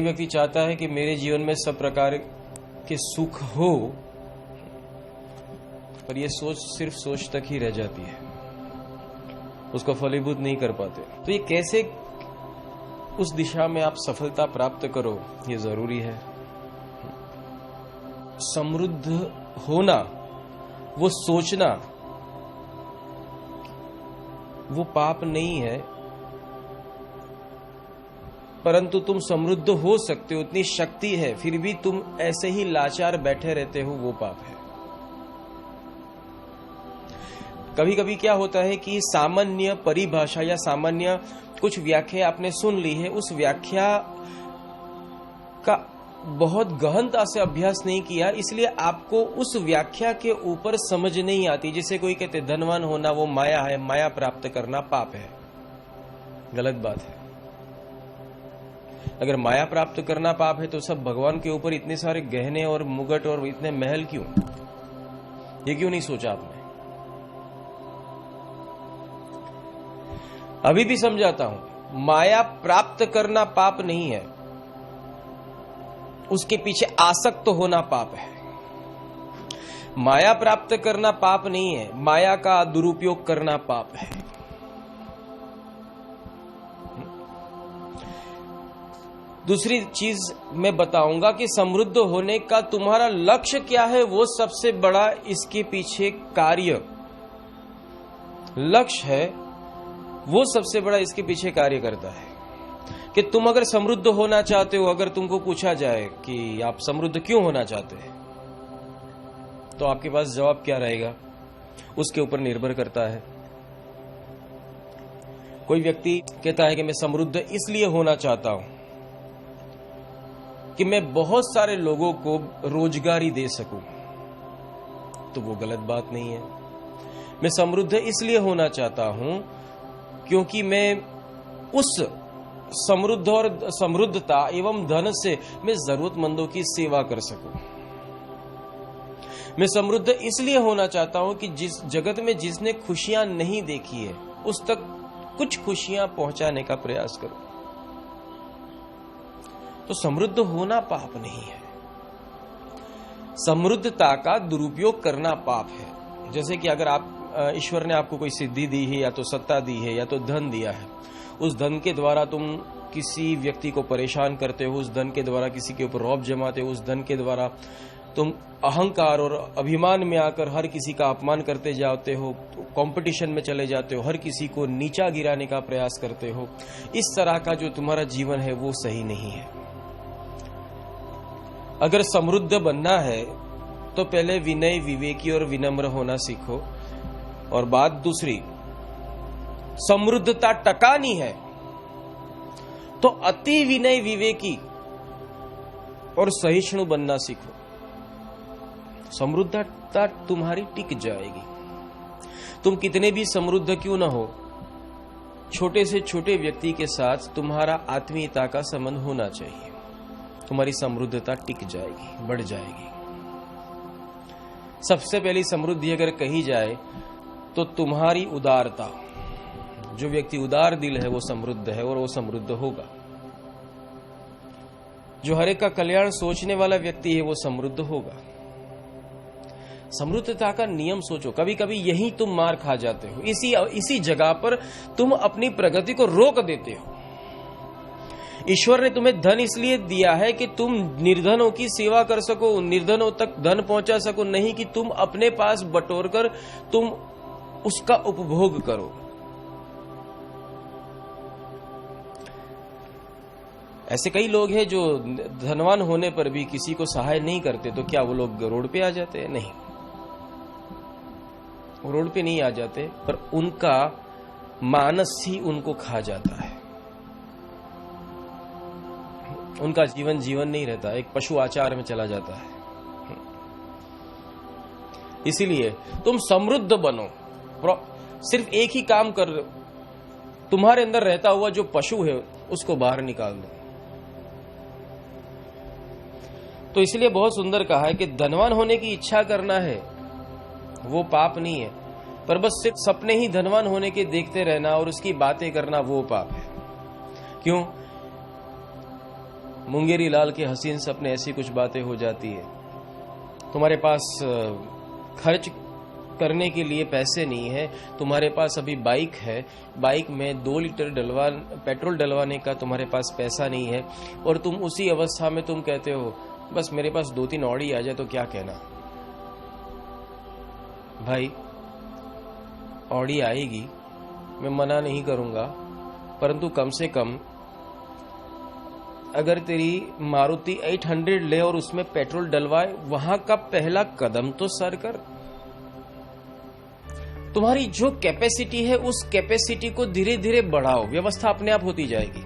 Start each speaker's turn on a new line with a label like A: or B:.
A: व्यक्ति चाहता है कि मेरे जीवन में सब प्रकार के सुख हो, पर यह सोच सिर्फ सोच तक ही रह जाती है, उसको फलीभूत नहीं कर पाते। तो ये कैसे उस दिशा में आप सफलता प्राप्त करो, ये जरूरी है। समृद्ध होना, वो सोचना, वो पाप नहीं है, परंतु तुम समृद्ध हो सकते हो, इतनी शक्ति है, फिर भी तुम ऐसे ही लाचार बैठे रहते हो, वो पाप है। कभी कभी क्या होता है कि सामान्य परिभाषा या सामान्य कुछ व्याख्या आपने सुन ली है, उस व्याख्या का बहुत गहनता से अभ्यास नहीं किया, इसलिए आपको उस व्याख्या के ऊपर समझ नहीं आती। जैसे कोई कहते धनवान होना वो माया है, माया प्राप्त करना पाप है। गलत बात है। अगर माया प्राप्त करना पाप है तो सब भगवान के ऊपर इतने सारे गहने और मुगट और इतने महल क्यों? ये क्यों नहीं सोचा आपने? अभी भी समझाता हूं, माया प्राप्त करना पाप नहीं है, उसके पीछे आसक्त होना पाप है। माया प्राप्त करना पाप नहीं है, माया का दुरुपयोग करना पाप है। दूसरी चीज मैं बताऊंगा कि समृद्ध होने का तुम्हारा लक्ष्य क्या है, वो सबसे बड़ा इसके पीछे कार्य लक्ष्य है, वो सबसे बड़ा इसके पीछे कार्य करता है। कि तुम अगर समृद्ध होना चाहते हो, अगर तुमको पूछा जाए कि आप समृद्ध क्यों होना चाहते हैं, तो आपके पास जवाब क्या रहेगा, उसके ऊपर निर्भर करता है। कोई व्यक्ति कहता है कि मैं समृद्ध इसलिए होना चाहता हूं कि मैं बहुत सारे लोगों को रोजगारी दे सकूं, तो वो गलत बात नहीं है। मैं समृद्ध इसलिए होना चाहता हूं क्योंकि मैं उस समृद्ध और समृद्धता एवं धन से मैं जरूरतमंदों की सेवा कर सकूं। मैं समृद्ध इसलिए होना चाहता हूं कि जिस जगत में जिसने खुशियां नहीं देखी है, उस तक कुछ खुशियां पहुंचाने का प्रयास करूं। तो समृद्ध होना पाप नहीं है, समृद्धता का दुरुपयोग करना पाप है। जैसे कि अगर आप ईश्वर ने आपको कोई सिद्धि दी है, या तो सत्ता दी है, या तो धन दिया है, उस धन के द्वारा तुम किसी व्यक्ति को परेशान करते हो, उस धन के द्वारा किसी के ऊपर रौब जमाते हो, उस धन के द्वारा तुम अहंकार और अभिमान में आकर हर किसी का अपमान करते जाते हो, कंपटीशन में चले जाते हो, हर किसी को नीचा गिराने का प्रयास करते हो। इस तरह का जो तुम्हारा जीवन है वो सही नहीं है। अगर समृद्ध बनना है तो पहले विनय, विवेकी और विनम्र होना सीखो। और बात दूसरी, समृद्धता टकानी है तो अति विनय, विवेकी और सहिष्णु बनना सीखो। समृद्धता तुम्हारी टिक जाएगी। तुम कितने भी समृद्ध क्यों न हो, छोटे से छोटे व्यक्ति के साथ तुम्हारा आत्मीयता का संबंध होना चाहिए, तुम्हारी समृद्धता टिक जाएगी, बढ़ जाएगी। सबसे पहली समृद्धि अगर कही जाए तो तुम्हारी उदारता। जो व्यक्ति उदार दिल है वो समृद्ध है और वो समृद्ध होगा। जो हर एक का कल्याण सोचने वाला व्यक्ति है वो समृद्ध होगा। समृद्धता का नियम सोचो। कभी कभी यही तुम मार खा जाते हो, इसी जगह पर तुम अपनी प्रगति को रोक देते हो। ईश्वर ने तुम्हें धन इसलिए दिया है कि तुम निर्धनों की सेवा कर सको, निर्धनों तक धन पहुंचा सको, नहीं कि तुम अपने पास बटोर कर तुम उसका उपभोग करो। ऐसे कई लोग हैं जो धनवान होने पर भी किसी को सहाय नहीं करते, तो क्या वो लोग रोड पे आ जाते हैं? नहीं, वो रोड पे नहीं आ जाते, पर उनका मानस ही उनको खा जाता है। उनका जीवन नहीं रहता, एक पशु आचार में चला जाता है। इसीलिए तुम समृद्ध बनो, सिर्फ एक ही काम कर, तुम्हारे अंदर रहता हुआ जो पशु है उसको बाहर निकाल दो। तो इसलिए बहुत सुंदर कहा है कि धनवान होने की इच्छा करना है वो पाप नहीं है, पर बस सिर्फ सपने ही धनवान होने के देखते रहना और उसकी बातें करना वो पाप है। क्यों? मुंगेरी लाल के हसीन सपने, ऐसी कुछ बातें हो जाती है। तुम्हारे पास खर्च करने के लिए पैसे नहीं है, तुम्हारे पास अभी बाइक है, बाइक में 2 लीटर पेट्रोल डलवाने का तुम्हारे पास पैसा नहीं है, और तुम उसी अवस्था में तुम कहते हो बस मेरे पास 2-3 ऑडी आ जाए तो क्या कहना। भाई ऑडी आएगी, मैं मना नहीं करूंगा, परंतु कम से कम अगर तेरी मारुति 800 ले और उसमें पेट्रोल डलवाए, वहां का पहला कदम तो सर कर। तुम्हारी जो कैपेसिटी है उस कैपेसिटी को धीरे धीरे बढ़ाओ, व्यवस्था अपने आप होती जाएगी।